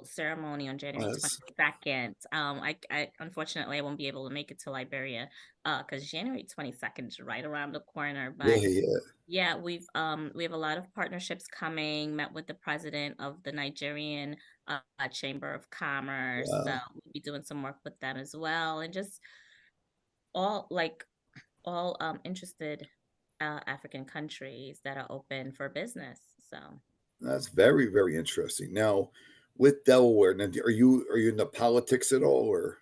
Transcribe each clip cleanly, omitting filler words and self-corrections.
ceremony on January That's 22nd. I unfortunately I won't be able to make it to Liberia because January 22nd is right around the corner. yeah, But yeah. yeah, we have a lot of partnerships coming. Met with the president of the Nigerian Chamber of Commerce. So Wow, we'll be doing some work with them as well, and just all like all interested African countries that are open for business. So. that's very, very interesting. Now, with Delaware, now, are you into politics at all, or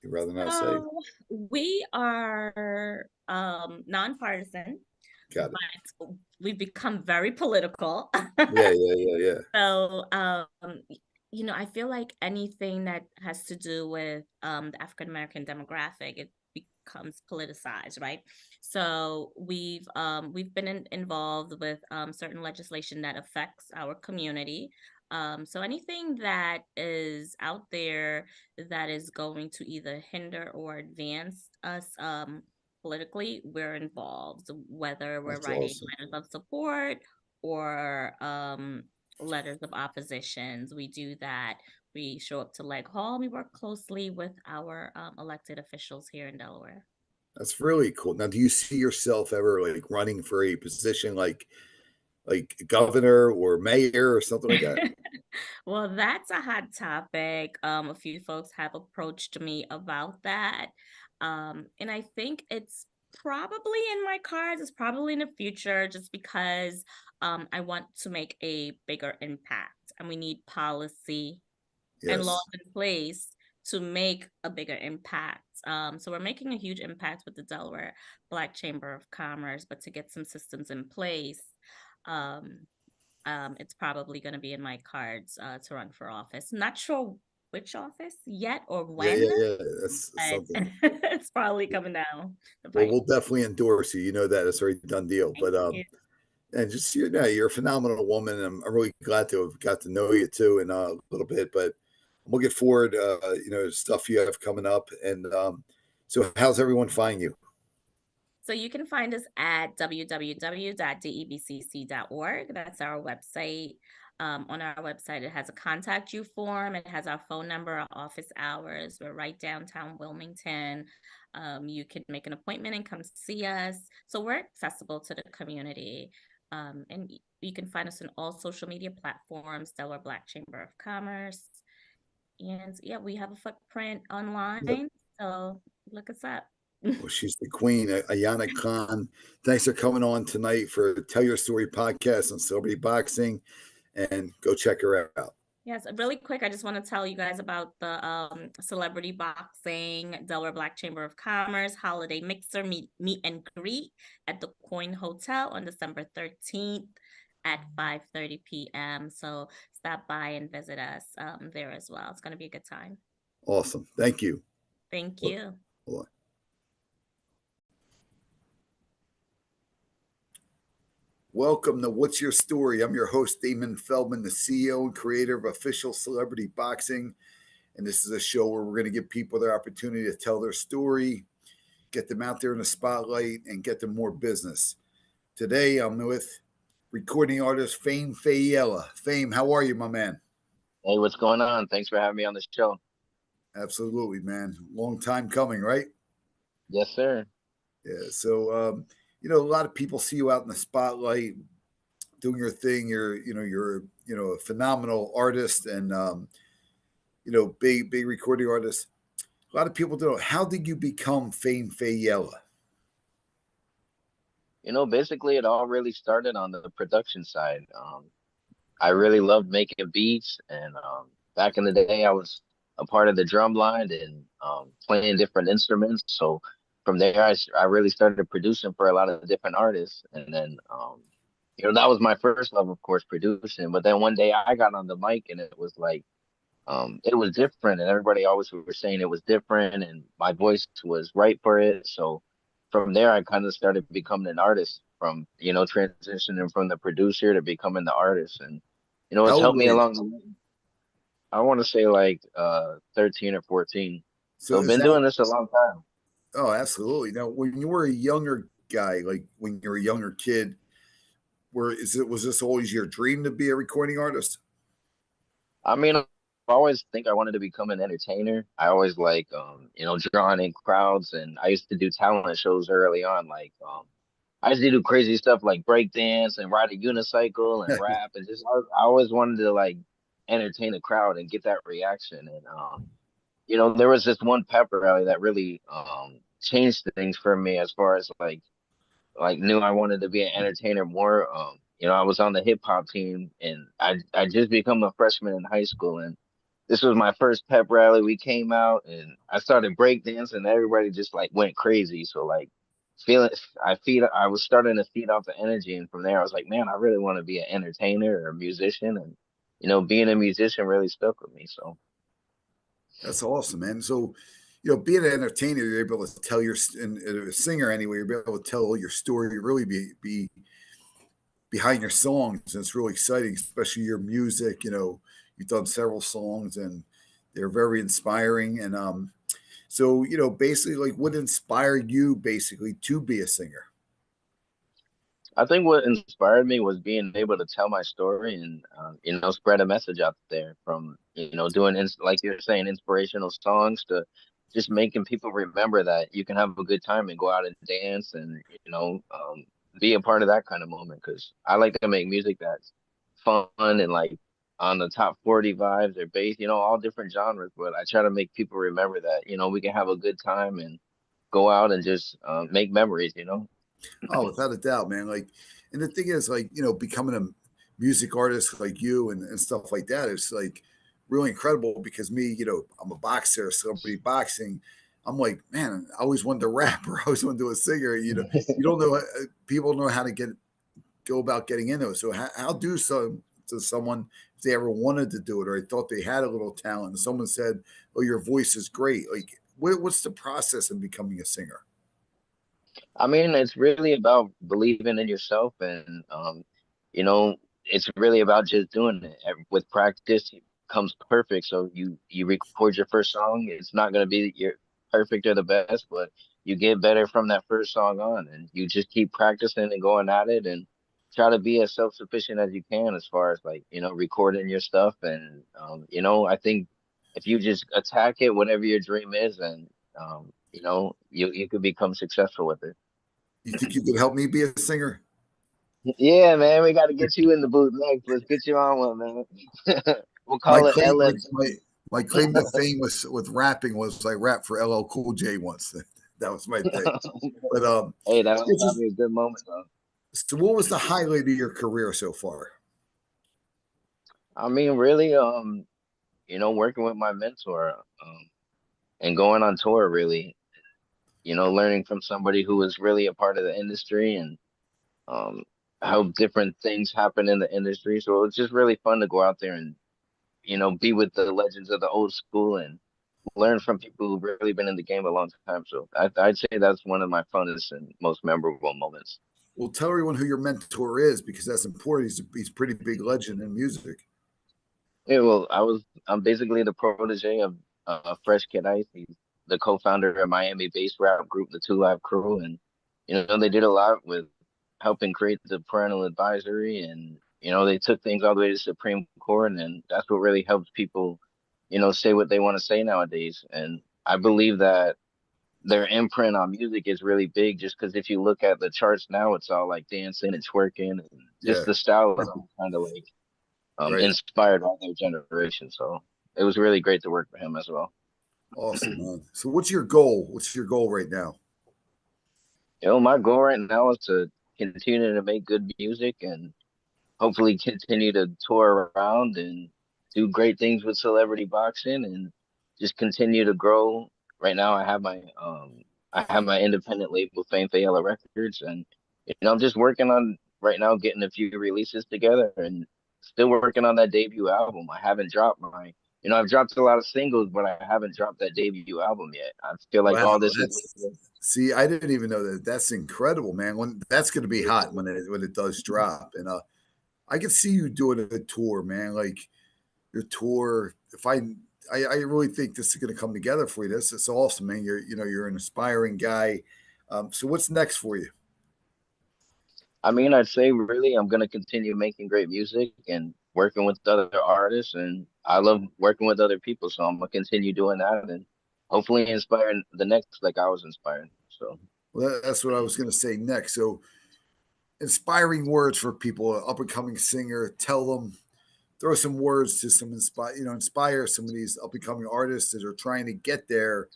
you rather not say? So we are nonpartisan, Got it. but we've become very political. Yeah, yeah, yeah, yeah. So, I feel like anything that has to do with the African American demographic, it becomes politicized, right? So we've been involved with certain legislation that affects our community. So anything that is out there that is going to either hinder or advance us politically, we're involved, whether we're That's writing awesome. letters of support or letters of oppositions. We do that. We show up to Leg Hall. We work closely with our elected officials here in Delaware. That's really cool. Now, do you see yourself ever like running for a position like governor or mayor or something like that? Well, that's a hot topic. A few folks have approached me about that. And I think it's probably in my cards. It's probably in the future just because I want to make a bigger impact and we need policy and laws Yes. in place to make a bigger impact. So we're making a huge impact with the Delaware Black Chamber of Commerce, but to get some systems in place, um, it's probably going to be in my cards to run for office. Not sure which office yet or Yeah, when, yeah, yeah. That's but something. it's probably coming down the Well, pipe. we'll definitely endorse you. You know that it's already done deal. Thank But you. and just you're a phenomenal woman. I'm really glad to have got to know you too in a little bit. But I'm looking forward, stuff you have coming up. And so, how's everyone find you? So you can find us at www.debcc.org. That's our website. On our website, it has a contact you form. It has our phone number, our office hours. We're right downtown Wilmington. You can make an appointment and come see us. So we're accessible to the community. And you can find us on all social media platforms, Delaware Black Chamber of Commerce. And yeah, we have a footprint Yep. online. So look us up. Well, she's the queen, Ayana Khan. Thanks for coming on tonight for Tell Your Story podcast on celebrity boxing. And go check her out. Yes, really quick, I just want to tell you guys about the celebrity boxing Delaware Black Chamber of Commerce holiday mixer meet and greet at the Coin Hotel on December 13th at 5:30 p.m. So stop by and visit us there as well. It's going to be a good time. Awesome. Thank you. Thank you. Welcome to What's Your Story? I'm your host, Damon Feldman, the CEO and creator of Official Celebrity Boxing. And this is a show where we're going to give people their opportunity to tell their story, get them out there in the spotlight, and get them more business. Today, I'm with recording artist Fame Fayella. Fame, how are you, my man? Hey, what's going on? Thanks for having me on the show. Absolutely, man. Long time coming, right? Yes, sir. Yeah. So, a lot of people see you out in the spotlight doing your thing. You're a phenomenal artist and, big recording artist. A lot of people don't know. How did you become Fame Fayella? Basically, it all really started on the production side. I really loved making beats, and back in the day, I was a part of the drum line and playing different instruments. So from there, I really started producing for a lot of different artists, and then that was my first love, of course, producing. But then one day, I got on the mic, and it was like it was different, and everybody always were saying it was different, and my voice was right for it. So from there, I kind of started becoming an artist from, transitioning from the producer to becoming the artist. And, How it's old helped were me you? along the way. I want to say like 13 or 14. So So is been that? doing this a long time. Oh, absolutely. Now, when you were a younger guy, like when you were a younger kid, was this always your dream to be a recording artist? I mean, always think I wanted to become an entertainer. I always like drawing in crowds, and I used to do talent shows early on. Like I used to do crazy stuff like break dance and ride a unicycle and rap, and just I always wanted to like entertain a crowd and get that reaction. And there was this one pep rally that really changed things for me as far as like knew I wanted to be an entertainer more. I was on the hip hop team, and I just become a freshman in high school, and this was my first pep rally. We came out, and I started breakdancing, and everybody just like went crazy. So like feeling, I was starting to feed off the energy, and from there I was like, man, I really want to be an entertainer or a musician, and being a musician really stuck with me. So. That's awesome, man. So, being an entertainer, you're able to tell and a singer anyway, you're able to tell your story, really be behind your songs. And it's really exciting, especially your music. You've done several songs and they're very inspiring. And so, basically, like what inspired you basically to be a singer? I think what inspired me was being able to tell my story and spread a message out there from doing like you're saying inspirational songs to just making people remember that you can have a good time and go out and dance and be a part of that kind of moment because I like to make music that's fun and like on the top 40 vibes or bass, all different genres, but I try to make people remember that we can have a good time and go out and just make memories. Oh, without a doubt, man. Like, and the thing is, like, becoming a music artist like you and stuff like that is like really incredible because me, I'm a boxer, celebrity boxing. I'm like, man, I always wanted to rap or I always wanted to do a singer. You don't know, people know how to go about getting into it. So how do to someone if they ever wanted to do it or they thought they had a little talent and someone said, "Oh, your voice is great." Like, what's the process of becoming a singer? I mean, it's really about believing in yourself and you know, it's really about just doing it. With practice comes perfect. So you record your first song, it's not gonna be your perfect or the best, but you get better from that first song on and you just keep practicing and going at it and try to be as self-sufficient as you can as far as like, recording your stuff and I think if you just attack it, whatever your dream is and you could become successful with it. You think you could help me be a singer? Yeah, man, we got to get you in the booth next. Let's get you on one, man. We'll My call it claim, my, LFG. my, my claim to fame with rapping was I rapped for LL Cool J once. That was my thing. But Hey, that was it's just, probably a good moment, though. so what was the highlight of your career so far? I mean, really, working with my mentor, and going on tour, really, learning from somebody who was really a part of the industry and um, how different things happen in the industry. So it's just really fun to go out there and, be with the legends of the old school and learn from people who've really been in the game a long time. So I'd say that's one of my funnest and most memorable moments. Well, tell everyone who your mentor is because that's important. He's a pretty big legend in music. Yeah, well, I'm basically the protege of Fresh Kid Ice. He's the co-founder of Miami-based rap group, the Two Live Crew, and they did a lot with helping create the parental advisory, and they took things all the way to Supreme Court, and that's what really helps people, say what they want to say nowadays. And I believe that their imprint on music is really big, just because if you look at the charts now, it's all like dancing and twerking, and just Yeah, the style is kind of like right. inspired by their generation. So it was really great to work for him as well. Awesome, man. So what's your goal? What's your goal right now? My goal right now is to continue to make good music and hopefully continue to tour around and do great things with celebrity boxing and just continue to grow. Right now, I have my independent label, Fame Yellow Records, and I'm just working on right now getting a few releases together and still working on that debut album. I haven't dropped I've dropped a lot of singles, but I haven't dropped that debut album yet. I feel like Wow, all this is that's see, I didn't even know that. That's incredible, man. When that's going to be hot when it does drop, and I can see you doing a tour, man. Like your tour. If I really think this is going to come together for you. This is awesome, man. You're an inspiring guy. So what's next for you? I mean, I'd say really I'm gonna continue making great music and working with other artists, and I love working with other people, so I'm gonna continue doing that and hopefully inspiring the next like I was inspired. So Well, that's what I was going to say next. So, inspiring words for people, an up and coming singer. Tell them, throw some words to some inspire some of these up and coming artists that are trying to get there,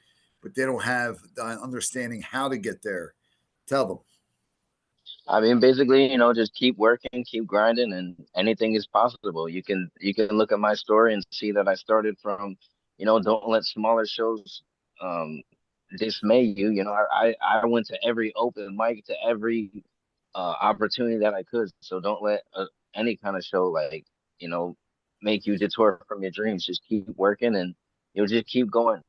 but they don't have the understanding how to get there. Tell them. I mean, basically, just keep working, keep grinding, and anything is possible. You can look at my story and see that I started from, don't let smaller shows um dismay you. I went to every open mic, to every opportunity that I could. So don't let any kind of show you know make you detour from your dreams. Just keep working and you'll just keep going.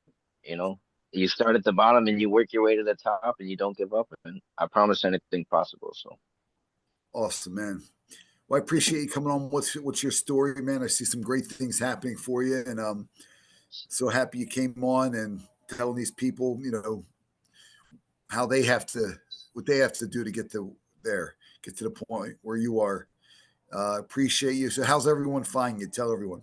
You know, you start at the bottom and you work your way to the top and you don't give up. And I promise anything possible. So Awesome, man. Well, I appreciate you coming on. What's your story, man? I see some great things happening for you, and so happy you came on and telling these people, how they have to, what they have to do to get to there, get to the point where you are. Appreciate you. So, how's everyone finding you? Tell everyone.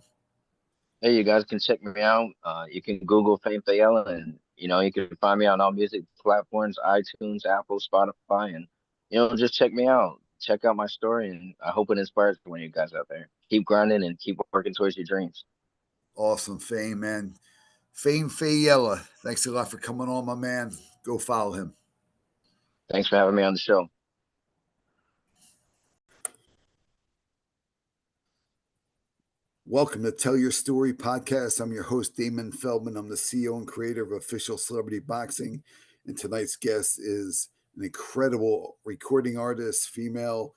hey, you guys can check me out. You can Google Fame Fayella and you can find me on all music platforms, iTunes, Apple, Spotify, and just check me out. Check out my story, and I hope it inspires one of you guys out there. Keep grinding and keep working towards your dreams. Awesome, Fame, man. Fame Fayella. Thanks a lot for coming on, my man. Go follow him. Thanks for having me on the show. Welcome to Tell Your Story podcast. I'm your host, Damon Feldman. I'm the CEO and creator of Official Celebrity Boxing. And tonight's guest is an incredible recording artist, female,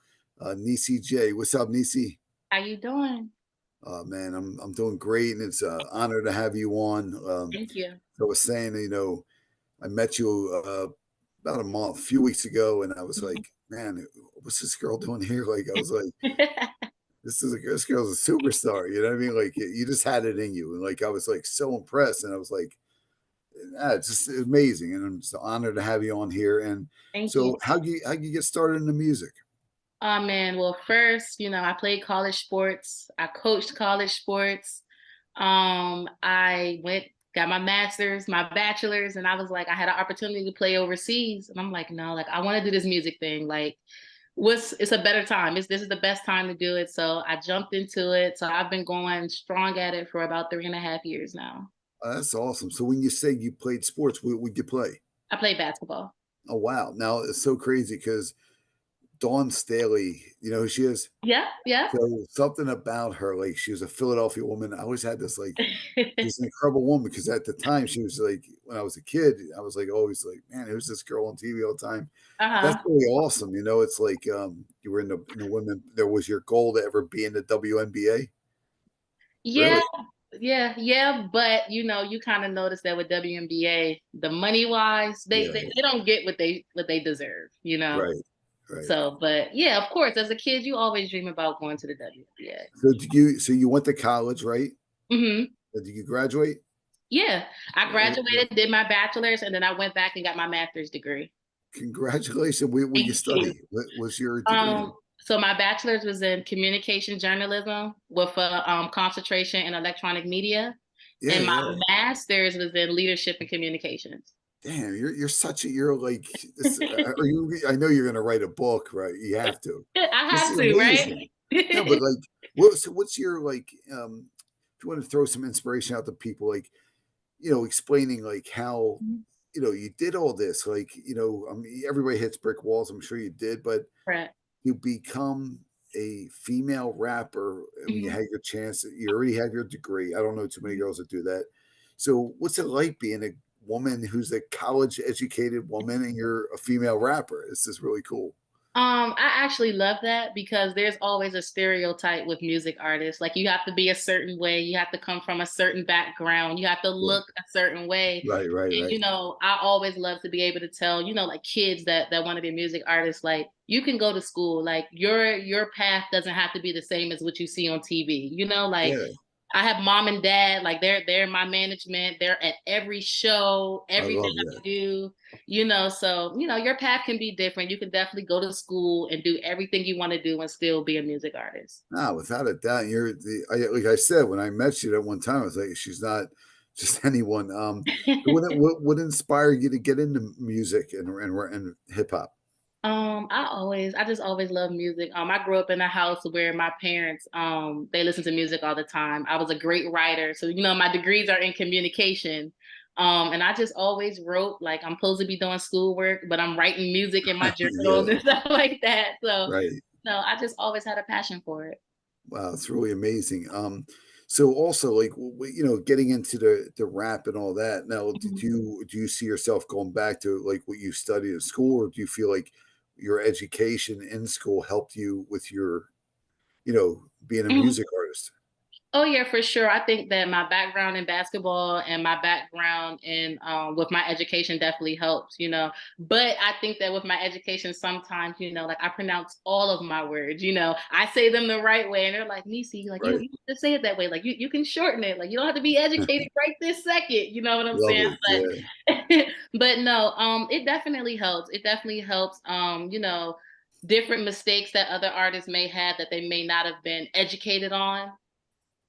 Nisi J. What's up, Nisi? How you doing? Man, I'm doing great, and it's an honor to have you on. Thank you. I was saying, I met you about a few weeks ago, and I was like, man, what's this girl doing here? Like, I was like, this girl's a superstar. You know what I mean? Like, you just had it in you, and like I was like so impressed, and I was like, it's just amazing, and I'm just honored to have you on here. And Thank you. so, how you get started in the music? Oh man, well first, I played college sports. I coached college sports. I got my master's, my bachelor's, and I was like, I had an opportunity to play overseas. And I'm like, no, like I want to do this music thing. Like, it's a better time. This is the best time to do it. So I jumped into it. So I've been going strong at it for about 3.5 years now. That's awesome. So when you say you played sports, what would you play? I play basketball. Oh wow! Now it's so crazy because Dawn Staley, you know who she is? Yeah, yeah. So something about her, like she was a Philadelphia woman. I always had this like she's an incredible woman because at the time she was like when I was a kid, I was like always like, man, who's this girl on TV all the time? That's Uh-huh. really awesome. It's like you were in the women. There was your goal to ever be in the WNBA. Yeah, Really? yeah. But you kind of notice that with WNBA, the money wise, Yeah. they don't get what they deserve. Right. Right. So, but yeah, of course, as a kid, you always dream about going to the WNBA. So you went to college, right? Hmm. Did you graduate? Yeah, I And graduated, did my bachelor's, and then I went back and got my master's degree. congratulations. Where you Thank you. study? What was your degree in? So my bachelor's was in communication journalism with a concentration in electronic media, Yeah, and my yeah. master's was in leadership and communications. Damn, you're like this. Are you? I know you're gonna write a book, right? You have to. I This have is to, right? amazing. No, but like, what's your like? If you want to throw some inspiration out to people, like explaining like how you did all this, like I mean, everybody hits brick walls. I'm sure you did, but Right. you become a female rapper. I mean, you Mhm. had your chance. You already have your degree. I don't know too many girls that do that. So, what's it like being a woman who's a college educated woman and you're a female rapper? This is really cool. I actually love that because there's always a stereotype with music artists. Like you have to be a certain way, you have to come from a certain background, you have to Yeah. look a certain way. Right, right, And right. I always love to be able to tell, like kids that want to be music artists, like you can go to school, like your path doesn't have to be the same as what you see on TV. Like Yeah, I have mom and dad, like they're my management. They're at every show, I everything love I that. do, so your path can be different. You can definitely go to school and do everything you want to do and still be a music artist. No, without a doubt, like I said when I met you at one time. I was like, she's not just anyone. What inspired you to get into music and hip hop? I just always loved music. I grew up in a house where my parents, they listen to music all the time. I was a great writer. So, my degrees are in communication. And I just always wrote, like, I'm supposed to be doing schoolwork, but I'm writing music in my journals Yeah, and stuff like that. So, right. no, I just always had a passion for it. Wow, it's really amazing. So also like getting into the rap and all that. Now, Mhm. do you see yourself going back to like what you studied in school, or do you feel like your education in school helped you with your, being a music artist? Oh yeah, for sure. I think that my background in basketball and my background in with my education definitely helps. But I think that with my education, sometimes like I pronounce all of my words. I say them the right way, and they're like, "Nisi, like you Right. you have to say it that way. Like you can shorten it. Like you don't have to be educated right this second." You know what I'm Love saying? it. Yeah. But but no, it definitely helps. It definitely helps. Different mistakes that other artists may have that they may not have been educated on.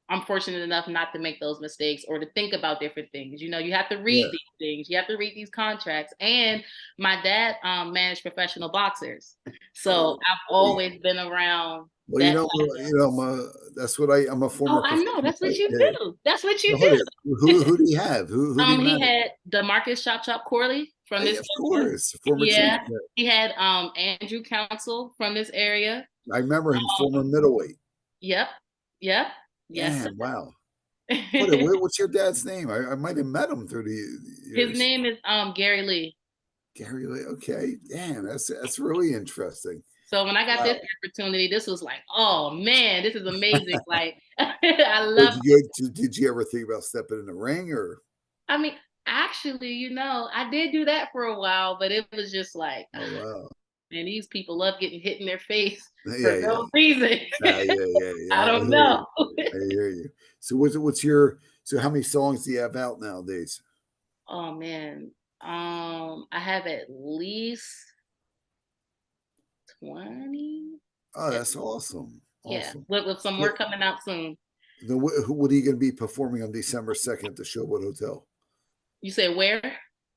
I'm fortunate enough not to make those mistakes or to think about different things. You have to read Yeah. these things. You have to read these contracts. And my dad managed professional boxers, so Oh, I've really? always been around Well, that type of. that's what I'm a former Oh, I know. professional That's what fighter. you Yeah. do. That's what So you do. who do you have? Who do you He manage? had Demarcus Chop Chop Corley from Hey, this of area. course, former champ. Yeah. He had Andrew Council from this area. I remember him, former Um, middleweight. yep. Yep. Yes, sir. Damn, wow. What's your dad's name? I might have met him through the His years. name is Gary Lee. Gary Lee. Okay, damn, that's really interesting. So when I got this Wow. opportunity, this was like, oh man, this is amazing. Like I So love did you ever think about stepping in the ring or? I mean, actually, I did do that for a while, but it was just like, Oh wow. man, these people love getting hit in their face for Yeah, yeah. no reason. Yeah. I I don't hear you. know. I hear you. So so how many songs do you have out nowadays? Oh man. I have at least 20. Oh, At that's awesome. Yeah, Awesome. with some more So coming out soon. then what are you going to be performing on December 2nd at the Showboat Hotel? You say where?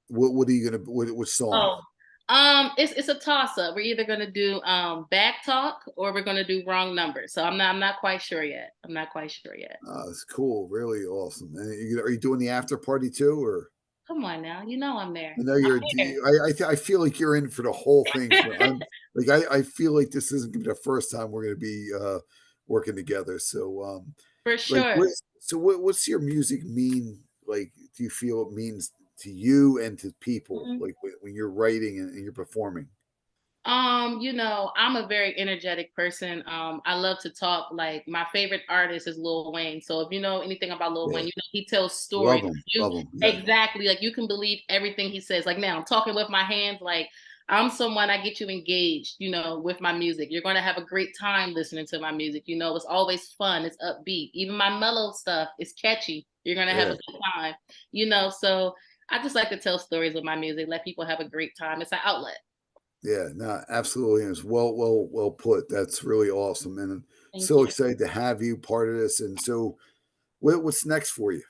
What are you going to which song? Oh, it's a toss up. We're either gonna do back talk or we're gonna do wrong number. So I'm not quite sure yet. I'm not quite sure yet. That's cool. Really awesome. And are you doing the after party too, or? Come on now, I'm there. I know I'm you're. here. I feel like you're in for the whole thing. I'm like I feel like this isn't going to be the first time we're going to be working together. So For like sure. what's your music mean? Like, do you feel it means to you and to people? Mhm. Like when you're writing and you're performing? I'm a very energetic person. I love to talk. Like my favorite artist is Lil Wayne. So if you know anything about Lil Yeah, Wayne, he tells stories. love them, You love them. Yeah, exactly like you can believe everything he says. Like now I'm talking with my hands, like I'm someone I get you engaged, with my music. You're gonna have a great time listening to my music. It's always fun, it's upbeat. Even my mellow stuff is catchy. You're gonna have a yeah, good time. So I just like to tell stories with my music, let people have a great time. It's an outlet. yeah. No, absolutely. And it's well put. That's really awesome, and I'm Thank so you. excited to have you part of this. And so, what's next for you?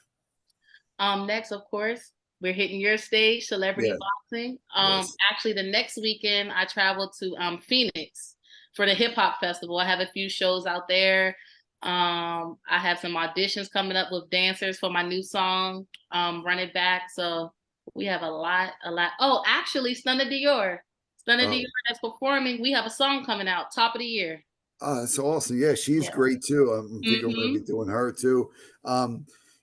Next, of course, we're hitting your stage, celebrity Yeah. boxing. Yes. Actually, the next weekend I travel to Phoenix for the hip hop festival. I have a few shows out there. I have some auditions coming up with dancers for my new song, Run It Back. So we have a lot, a lot. Oh, actually, Stunna Dior Oh, that's performing. We have a song coming out, top of the year. that's awesome. Yeah, she's Yeah. great too. I'm thinking we're gonna be Mm-hmm. doing her too.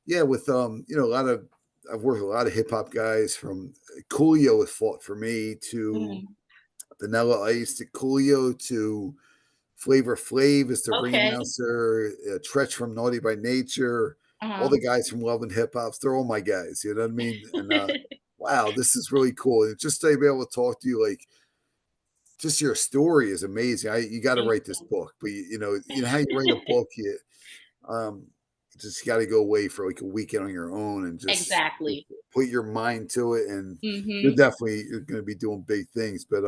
Yeah, with a lot of I've worked with a lot of hip hop guys from Coolio has fought for me to Mm-hmm. Vanilla Ice to Coolio to Flavor Flav is the ring Okay. announcer, Tretch from Naughty by Nature, all Uh-huh. the guys from Love and Hip Hops, they're all my guys. You know what I mean? And wow, this is really cool. And just to be able to talk to you, like, just your story is amazing. You got to Thank write this book, but you know how you write a you. book. Um, just got to go away for like a weekend on your own and just Exactly. put your mind to it. And Mm-hmm. you're going to be doing big things. But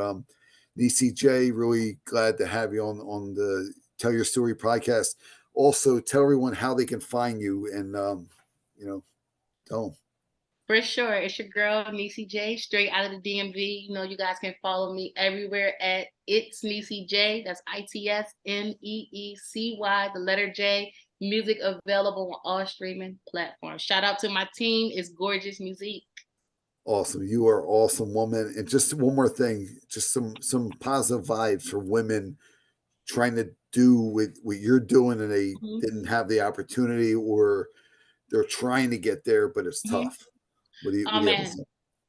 Nisi J, really glad to have you on the Tell Your Story podcast. Also, tell everyone how they can find you and tell them. For sure. It's your girl, Nisi J, straight out of the DMV. You know, you guys can follow me everywhere at It's Nisi J. That's ITSNEECY, the letter J. Music available on all streaming platforms. Shout out to my team. It's gorgeous music. Awesome. You are awesome woman. And just one more thing, just some positive vibes for women trying to do with what you're doing and they Mm-hmm. didn't have the opportunity or they're trying to get there, but it's Mm-hmm. tough. What do Oh you have to man, say?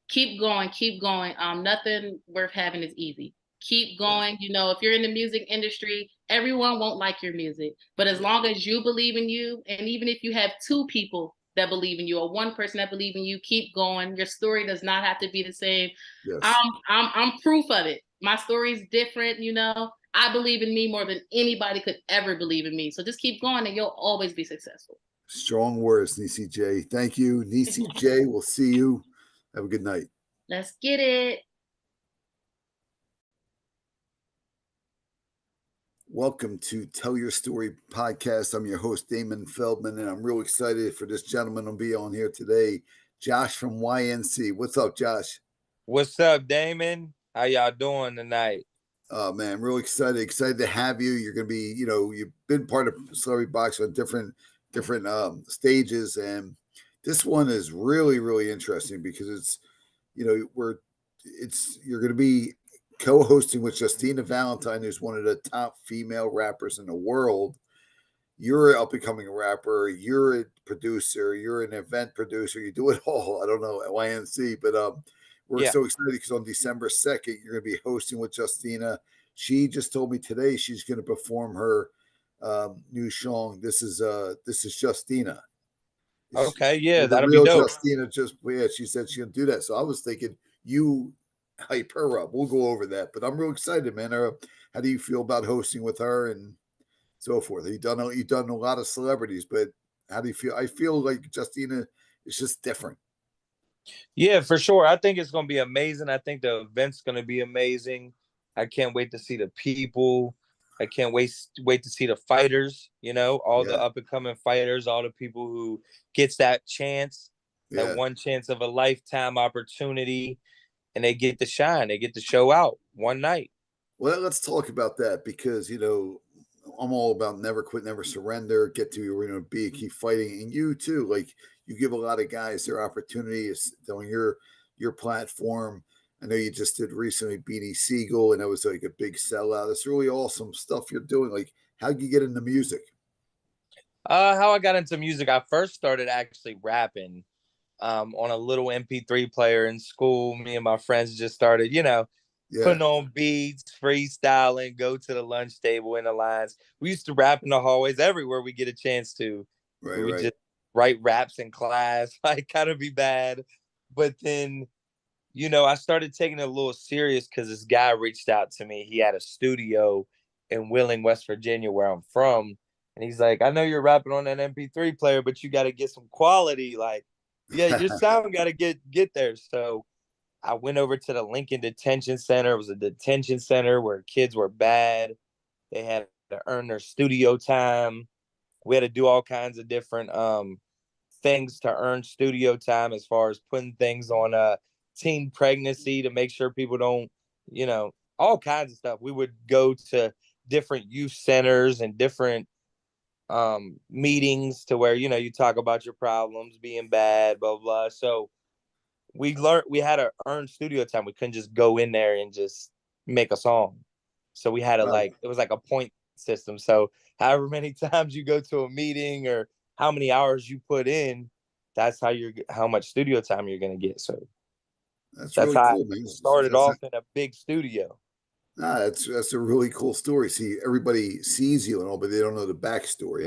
keep going, keep going. Nothing worth having is easy. Keep Yeah. going. You know, if you're in the music industry, everyone won't like your music. But as long as you believe in you, and even if you have two people that believe in you or one person that believe in you, keep going. Your story does not have to be the same. Yes. I'm proof of it. My story is different, you know. I believe in me more than anybody could ever believe in me. So just keep going and you'll always be successful. Strong words, Nisi J. Thank you. Nisi J. We'll see you. Have a good night. Let's get it. Welcome to Tell Your Story podcast. I'm your host, Damon Feldman, and I'm real excited for this gentleman to be on here today, Josh from YNC. What's up, Josh? What's up, Damon? How y'all doing tonight? Oh man, real excited to have you. You're gonna be, you've been part of Celebrity Box on different stages, and this one is really interesting because it's, you're gonna be co-hosting with Justina Valentine, who's one of the top female rappers in the world. You're an up and coming rapper, you're a producer, you're an event producer, you do it all. I don't know at YNC, but we're Yeah. so excited because on December 2nd, you're going to be hosting with Justina. She just told me today she's going to perform her new song. This is Justina. Okay, yeah, The that'll be real dope. Justina just, yeah, she said she's going to do that. So I was thinking you hype her up. We'll go over that, but I'm real excited, man. How do you feel about hosting with her and so forth? You've done a lot of celebrities, but how do you feel? I feel like Justina is just different. Yeah, for sure. I think it's gonna be amazing. I think the event's gonna be amazing. I can't wait to see the people. I can't wait to see the fighters, all the Yeah, up and coming fighters, all the people who gets that chance, that yeah. one chance of a lifetime opportunity, and they get to shine, they get to show out one night. Well, let's talk about that because I'm all about never quit, never surrender. Get to where you're going to be, keep fighting, and you too. Like you give a lot of guys their opportunities on your platform. I know you just did recently Beanie Siegel, and it was like a big sellout. It's really awesome stuff you're doing. Like, how'd you get into music? How I got into music, I first started actually rapping on a little MP3 player in school. Me and my friends just started, Yeah, putting on beats, freestyling, go to the lunch table in the lines. We used to rap in the hallways everywhere we get a chance to. right, We would right. just write raps in class, like kind of be bad. But then, I started taking it a little serious because this guy reached out to me. He had a studio in Wheeling, West Virginia, where I'm from. And he's like, I know you're rapping on that MP3 player, but you got to get some quality. Like, yeah, your sound got to get there. So I went over to the Lincoln Detention Center. It was a detention center where kids were bad. They had to earn their studio time. We had to do all kinds of different things to earn studio time, as far as putting things on teen pregnancy to make sure people don't, all kinds of stuff. We would go to different youth centers and different meetings to where, you talk about your problems being bad, blah, blah. So we had to earn studio time. We couldn't just go in there and just make a song. So we had to, Wow. it was like a point system. So however many times you go to a meeting or how many hours you put in, that's how much studio time you're gonna get. So That's that's really how I cool, man. started off in a big studio. That's a really cool story. See, everybody sees you and all, but they don't know the backstory.